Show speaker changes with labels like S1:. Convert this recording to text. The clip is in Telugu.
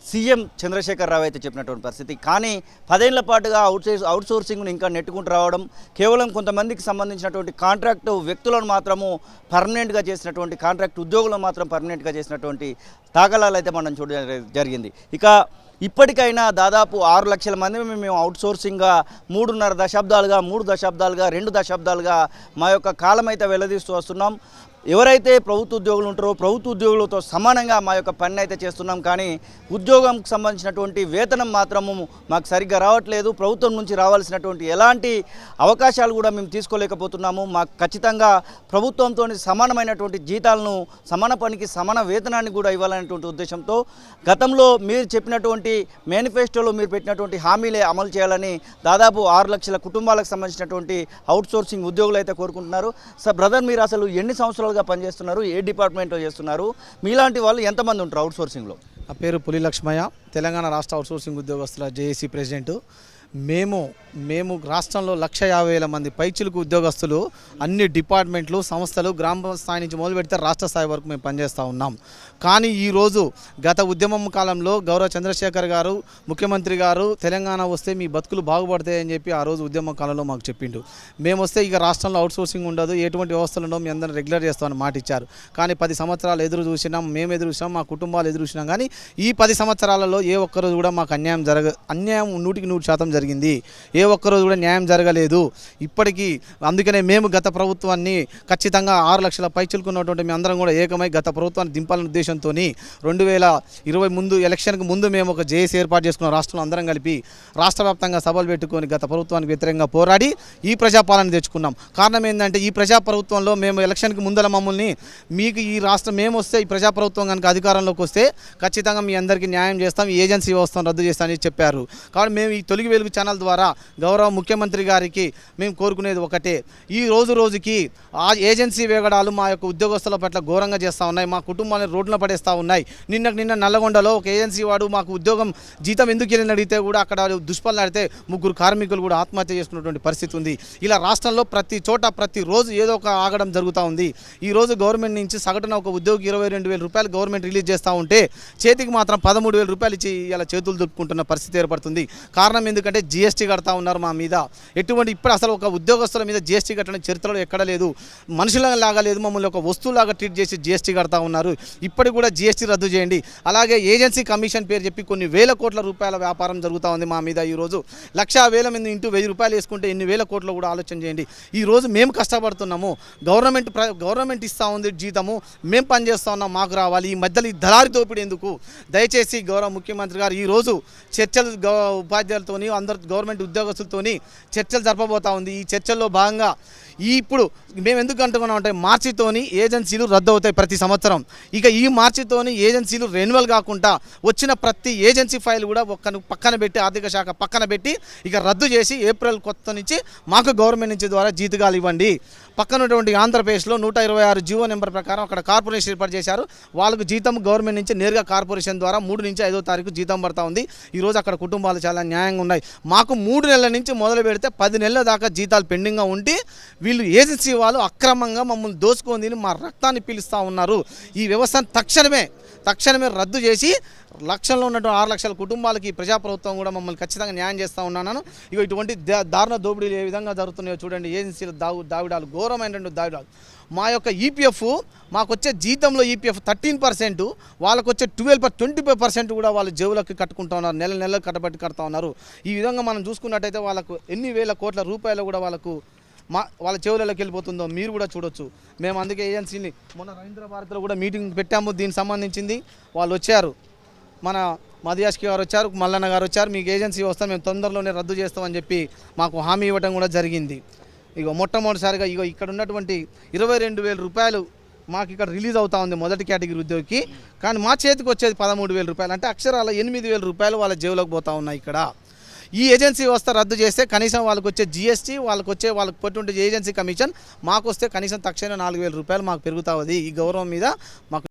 S1: సీఎం చంద్రశేఖర్ రావు అయితే చెప్పినటువంటి పరిస్థితి. కానీ 10 ఏళ్ల పాటుగా అవుట్సోర్సింగ్ను ఇంకా నెట్టుకుంటూ రావడం, కేవలం కొంతమందికి సంబంధించినటువంటి కాంట్రాక్టు వ్యక్తులను మాత్రము పర్మనెంట్గా చేసినటువంటి, కాంట్రాక్ట్ ఉద్యోగులను మాత్రం పర్మనెంట్గా చేసినటువంటి దాఖలాలు అయితే మనం చూడడం జరిగింది. ఇక ఇప్పటికైనా దాదాపు 6 లక్షల మంది మేము అవుట్సోర్సింగ్గా 3.5 దశాబ్దాలుగా 3 దశాబ్దాలుగా 2 దశాబ్దాలుగా మా యొక్క కాలం అయితే వెల్లదీస్తూ వస్తున్నాం. ఎవరైతే ప్రభుత్వ ఉద్యోగులు ఉంటారో ప్రభుత్వ ఉద్యోగులతో సమానంగా మా యొక్క పని అయితే చేస్తున్నాం. కానీ ఉద్యోగంకి సంబంధించినటువంటి వేతనం మాత్రము మాకు సరిగ్గా రావట్లేదు. ప్రభుత్వం నుంచి రావాల్సినటువంటి ఎలాంటి అవకాశాలు కూడా మేము తీసుకోలేకపోతున్నాము. మాకు ఖచ్చితంగా ప్రభుత్వంతో సమానమైనటువంటి జీతాలను, సమాన పనికి సమాన వేతనాన్ని కూడా ఇవ్వాలనేటువంటి ఉద్దేశంతో గతంలో మీరు చెప్పినటువంటి మేనిఫెస్టోలో మీరు పెట్టినటువంటి హామీలే అమలు చేయాలని దాదాపు 6 లక్షల కుటుంబాలకు సంబంధించినటువంటి అవుట్సోర్సింగ్ ఉద్యోగులు అయితే కోరుకుంటున్నారు. సార్ బ్రదర్, మీరు అసలు ఎన్ని సంవత్సరాలు పనిచేస్తున్నారు? ఏ డిపార్ట్మెంట్లో చేస్తున్నారు? మీలాంటి వాళ్ళు ఎంతమంది ఉంటారు అవుట్సోర్సింగ్లో?
S2: నా పేరు పులి లక్ష్మయ్య, తెలంగాణ రాష్ట్ర అవుట్సోర్సింగ్ ఉద్యోగస్తుల జేఏసీ ప్రెసిడెంట్. మేము రాష్ట్రంలో 1,50,000 మంది పైచిలుకు ఉద్యోగస్తులు అన్ని డిపార్ట్మెంట్లు, సంస్థలు గ్రామ స్థాయి నుంచి మొదలు పెడితే రాష్ట్ర స్థాయి వరకు మేము పనిచేస్తూ ఉన్నాం. కానీ ఈరోజు గత ఉద్యమం కాలంలో గౌరవ చంద్రశేఖర్ గారు ముఖ్యమంత్రి గారు తెలంగాణ వస్తే మీ బతుకులు బాగుపడతాయని చెప్పి ఆ రోజు ఉద్యమ కాలంలో మాకు చెప్పిండు. మేము వస్తే ఇక రాష్ట్రంలో అవుట్సోర్సింగ్ ఉండదు, ఎటువంటి వ్యవస్థలు ఉండవు, మీ అందరిని రెగ్యులర్ చేస్తామని మాట ఇచ్చారు. కానీ 10 సంవత్సరాలు ఎదురు చూసినాం, మేము ఎదురు చూసినాం, మా కుటుంబాలు ఎదురు చూసినాం. కానీ ఈ 10 సంవత్సరాలలో ఏ ఒక్కరోజు కూడా మాకు అన్యాయం 100కి 100% జరిగింది. ఏ ఒక్కరోజు కూడా న్యాయం జరగలేదు ఇప్పటికీ. అందుకనే మేము గత ప్రభుత్వాన్ని ఖచ్చితంగా 6 లక్షల పైచిలుకున్నటువంటి మేము అందరం కూడా ఏకమై గత ప్రభుత్వాన్ని దింపాలనే ఉద్దేశంతో 2020 ముందు ఎలక్షన్కి ముందు మేము ఒక జేఏసీ ఏర్పాటు చేసుకున్నాం. రాష్ట్రంలో అందరం కలిపి రాష్ట్ర వ్యాప్తంగా సభలు పెట్టుకొని గత ప్రభుత్వానికి వ్యతిరేకంగా పోరాడి ఈ ప్రజాపాలన తెచ్చుకున్నాం. కారణం ఏంటంటే ఈ ప్రజాప్రభుత్వంలో మేము ఎలక్షన్కి ముందల మమ్మల్ని మీకు ఈ రాష్ట్రం మేము వస్తే ఈ ప్రజాప్రభుత్వం కనుక అధికారంలోకి వస్తే ఖచ్చితంగా మీ అందరికీ న్యాయం చేస్తాం, ఈ ఏజెన్సీ వ్యవస్థను రద్దు చేస్తామని చెప్పారు. కాబట్టి మేము ఈ తొలిగి వెలుగు ఛానల్ ద్వారా గౌరవ ముఖ్యమంత్రి గారికి మేము కోరుకునేది ఒకటే, ఈ రోజుకి ఆ ఏజెన్సీ వేగడాలు మా యొక్క ఉద్యోగస్తుల పట్ల ఘోరంగా చేస్తూ ఉన్నాయి, మా కుటుంబాన్ని రోడ్ల పడేస్తూ ఉన్నాయి. నిన్న నల్లగొండలో ఒక ఏజెన్సీ వాడు మాకు ఉద్యోగం జీతం ఎందుకు వెళ్ళని అడిగితే కూడా అక్కడ దుష్పలు నడితే 3 కార్మికులు కూడా ఆత్మహత్య చేసుకున్నటువంటి పరిస్థితి ఉంది. ఇలా రాష్ట్రంలో ప్రతి చోట ప్రతిరోజు ఏదో ఒక ఆగడం జరుగుతూ ఉంది. ఈరోజు గవర్నమెంట్ నుంచి సగటున ఒక ఉద్యోగి 22,000 రూపాయలు గవర్నమెంట్ రిలీజ్ చేస్తూ ఉంటే చేతికి మాత్రం 13,000 రూపాయలు ఇచ్చి ఇలా చేతులు దులుపుకుంటున్న పరిస్థితి ఏర్పడుతుంది. కారణం ఎందుకంటే జీఎస్టీ కడతా ఉన్నారు మా మీద. ఇప్పుడు అసలు ఒక ఉద్యోగస్తుల మీద జీఎస్టీ కట్టడం చరిత్రలో ఎక్కడ లేదు. మనుషులలాగా లేదు, మమ్మల్ని ఒక వస్తువులాగా ట్రీట్ చేసి జీఎస్టీ కడతా ఉన్నారు. ఇప్పటికి కూడా జీఎస్టీ రద్దు చేయండి. అలాగే ఏజెన్సీ కమిషన్ పేరు చెప్పి కొన్ని వేల కోట్ల రూపాయల వ్యాపారం జరుగుతూ ఉంది మా మీద. ఈరోజు 1,00,000 మంది ఇంటూ 1,000 రూపాయలు వేసుకుంటే ఎన్ని వేల కోట్లు కూడా ఆలోచన చేయండి. ఈరోజు మేము కష్టపడుతున్నాము, గవర్నమెంట్ ఇస్తూ ఉంది జీతము, మేము పనిచేస్తూ ఉన్నాం, మాకు రావాలి. ఈ మధ్యలో ఈ దళారి దోపిడీ ఎందుకు? దయచేసి గౌరవ ముఖ్యమంత్రి గారు ఈరోజు చర్చలు ఉపాధ్యాయులతోని అందరు గవర్నమెంట్ ఉద్యోగస్తులతోని చర్చలు జరపబోతూ ఉంది. ఈ చర్చల్లో భాగంగా ఇప్పుడు మేము ఎందుకు అంటున్నామంటే మార్చితోని ఏజెన్సీలు రద్దు అవుతాయి ప్రతి సంవత్సరం. ఇక ఈ మార్చితోని ఏజెన్సీలు రెన్యువల్ కాకుండా వచ్చిన ప్రతి ఏజెన్సీ ఫైల్ కూడా పక్కన పెట్టి, ఆర్థిక శాఖ పక్కన పెట్టి ఇక రద్దు చేసి ఏప్రిల్ కొత్త నుంచి మాకు గవర్నమెంట్ నుంచి ద్వారా జీతాలు ఇవ్వండి. పక్కనటువంటి ఆంధ్రప్రదేశ్లో 126 జీవో నెంబర్ ప్రకారం అక్కడ కార్పొరేషన్ ఏర్పాటు చేశారు. వాళ్ళకు జీతం గవర్నమెంట్ నుంచి నేరుగా కార్పొరేషన్ ద్వారా 3 నుంచి 5వ తారీఖు జీతం పడతా ఉంది. ఈరోజు అక్కడ కుటుంబాలు చాలా న్యాయంగా ఉన్నాయి. మాకు 3 నెలల నుంచి మొదలు పెడితే 10 నెలల దాకా జీతాలు పెండింగ్గా ఉండి వీళ్ళు ఏజెన్సీ వాళ్ళు అక్రమంగా మమ్మల్ని దోచుకొని మా రక్తాన్ని పీలుస్తూ ఉన్నారు. ఈ వ్యవస్థను తక్షణమే రద్దు చేసి లక్షల్లో ఉన్నటువంటి 6 లక్షల కుటుంబాలకి ప్రజాప్రభుత్వం కూడా మమ్మల్ని ఖచ్చితంగా న్యాయం చేస్తూ ఉన్నాను. ఇక ఇటువంటి దారుణ దోపిడీలు ఏ విధంగా జరుగుతున్నాయో చూడండి. ఏజెన్సీలు దావిడాలు, ఘోరమైనటువంటి దావిడాలు. మా యొక్క ఈపీఎఫ్, మాకు వచ్చే జీతంలో ఈపీఎఫ్ 13%, వాళ్ళకు వచ్చే 25% కూడా వాళ్ళు జేబులకు కట్టుకుంటూ ఉన్నారు, నెలలకు కడతా ఉన్నారు. ఈ విధంగా మనం చూసుకున్నట్టయితే వాళ్ళకు ఎన్ని వేల కోట్ల రూపాయలు కూడా వాళ్ళ చెవులలోకి వెళ్ళిపోతుందో మీరు కూడా చూడొచ్చు. మేము అందుకే ఏజెన్సీని మొన్న రవీంద్ర భారతిలో కూడా మీటింగ్ పెట్టాము, దీనికి సంబంధించింది. వాళ్ళు వచ్చారు, మన మదియాష్కి గారు వచ్చారు, మల్లన్న గారు వచ్చారు. మీకు ఏజెన్సీ వస్తే మేము తొందరలోనే రద్దు చేస్తామని చెప్పి మాకు హామీ ఇవ్వడం కూడా జరిగింది. మొట్టమొదటిసారిగా ఇక్కడ ఉన్నటువంటి 22,000 రూపాయలు మాకు ఇక్కడ రిలీజ్ అవుతా ఉంది మొదటి కేటగిరీ ఉద్యోగికి. కానీ మా చేతికి వచ్చేది 13,000 రూపాయలు, అంటే అక్షరాల 8,000 రూపాయలు వాళ్ళ జేబులోకి పోతా ఉన్నాయి. ఇక్కడ ఈ ఏజెన్సీ వ్యవస్థ రద్దు చేస్తే కనీసం వాళ్ళకి వచ్చే జీఎస్టీ, వాళ్ళకి పట్టుంటే ఏజెన్సీ కమిషన్ మాకు వస్తే కనీసం తక్షణ 4,000 రూపాయలు మాకు పెరుగుతుంది. ఈ గౌరవం మీద మాకు